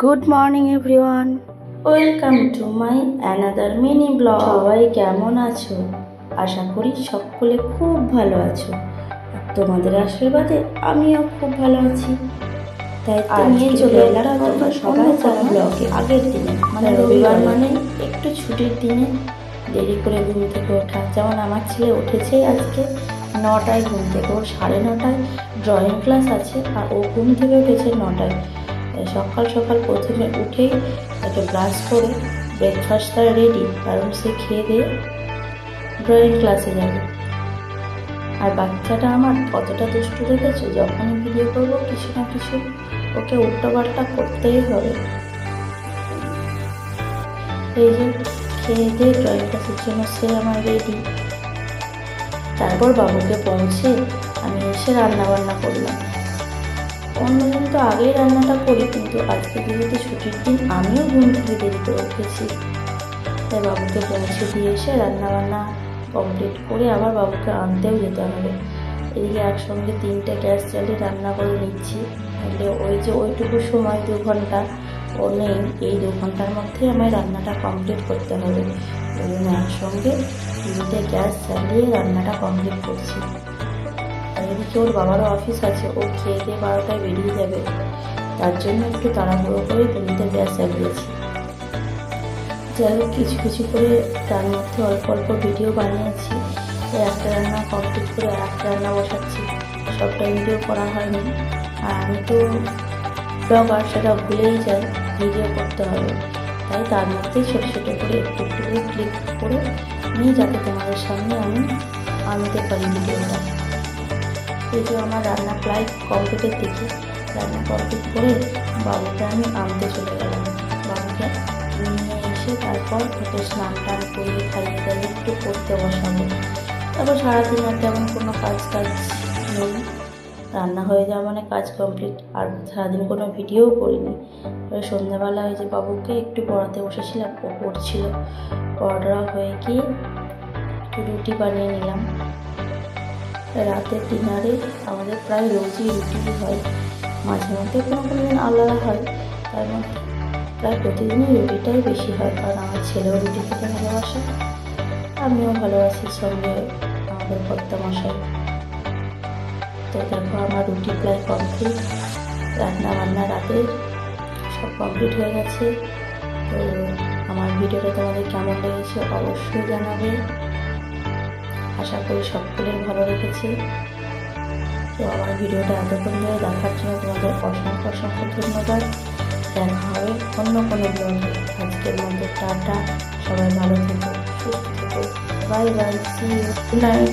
Good morning everyone, welcome to my another mini blog. সবাই কেমন আছো? আশা করি সকলে খুব ভালো আছো। তোমাদের আশীর্বাদে আমিও খুব ভালো আছি। তাই নিয়ে চলে এলাম তোমরা সবাই জানো ব্লগে আগের দিনে, মানে রবিবার মানে একটু ছুটির দিনে দেরি করে ঘুম থেকে ওঠা। যেমন আমার ছেলে উঠেছে আজকে 9টায় ঘুম থেকে, ওর 9:30টায় ড্রয়িং ক্লাস আছে, আর ও ঘুম থেকে উঠেছে 9টায়। সকাল সকাল প্রথমে উঠেই তাকে ব্রাশ করে ব্রেকফাস্টটা রেডি, কারণ সে খেয়ে দিয়ে ড্রয়িং ক্লাসে যাবে। আর বাচ্চাটা আমার কতটা দুষ্টু দেখেছো, যখনই ভিডিও করবো কিছু না কিছু ওকে উল্টোপাল্টা করতেই হবে। এই যে খেয়ে দিয়ে ড্রয়িং ক্লাসের জন্য সে আমার রেডি। তারপর বাবুকে পৌঁছে আমি এসে রান্না বান্না করলাম। অন্যদিন তো আগেই রান্নাটা করি, কিন্তু আজকে যেহেতু ছুটির দিন আমিও ঘুম থেকে দেরি করে উঠেছি, তাই বাবুকে পৌঁছে দিয়ে এসে রান্নাবান্না কমপ্লিট করে আবার বাবুকে আনতেও যেতে হবে। এদিকে একসঙ্গে 3টে গ্যাস জ্বালিয়ে রান্না করে নিচ্ছি, তাহলে ওই যে ওইটুকু সময় 2 ঘন্টা ও নেই, এই 2 ঘন্টার মধ্যে আমায় রান্নাটা কমপ্লিট করতে হবে। ওই জন্য একসঙ্গে 3টে গ্যাস জ্বালিয়ে রান্নাটা কমপ্লিট করছি। আর এদিকে ওর বাবারও অফিস আছে, ও খেয়ে দিয়ে 12টায় বেরিয়ে যাবে, তার জন্য একটু তাড়াহুড়ো করে 3টে গ্যাস জ্বালিয়েছি। যাই হোক, কিছু কিছু করে তার মধ্যে অল্প অল্প ভিডিও বানিয়েছি। একটা রান্না কমপ্লিট করে একটা রান্না বসাচ্ছি, সবটা ভিডিও করা হয়নি। আর আমি তো ব্লগার, সেটা ভুলেই যাই ভিডিও করতে হবে, তাই তার মধ্যেই ছোটো ছোটো করে একটু একটু করে ক্লিক করে নিয়ে, যাতে তোমাদের সামনে আমি আনতে পারি ভিডিওটা। এই যে আমার রান্না প্রায় কমপ্লিটের দিকে, রান্না কমপ্লিট করে বাবুকে আমি আনতে চলে গেলাম। বাবুকে নিয়ে এসে তারপর ওকে স্নান টান করিয়ে খাইয়ে দাইয়ে একটু পড়তে বসাবো। তারপর সারাদিন আর তেমন কোনো কাজ নেই, রান্না হয়ে যাওয়া মানে কাজ কমপ্লিট। আর সারাদিন কোনো ভিডিওও করিনি। এবার সন্ধ্যাবেলা ওই যে বাবুকে একটু পড়াতে বসেছিলাম, ও পড়ছিল। পড়াটা হয়ে গিয়ে একটু রুটি বানিয়ে নিলাম। রাতের ডিনারে আমাদের প্রায় রোজই রুটি হয়, মাঝে মধ্যে কোনো কোনো দিন আলাদা হয়, তার মধ্যে প্রায় প্রতিদিনই রুটিটাই বেশি হয়, কারণ আমার ছেলেও রুটি খেতে ভালোবাসে, আমিও ভালোবাসি, সঙ্গে আমাদের কর্তা মশাই। তো দেখো আমার রুটি প্রায় কমপ্লিট, রান্না বান্না রাতের সব কমপ্লিট হয়ে গেছে। তো আমার ভিডিওটা তোমাদের কেমন লেগেছে অবশ্যই জানাবে, আশা করি সকলের ভালো লেগেছে। তো আমার ভিডিওটা এতক্ষণ ধরে দেখার জন্য তোমাদের অসংখ্য অসংখ্য ধন্যবাদ। দেখা হবে অন্য কোনো ব্লগে। আজকের মধ্যে টাটা, সবাই ভালো থেকো, সুস্থ থেকো, bye bye, see you, good night.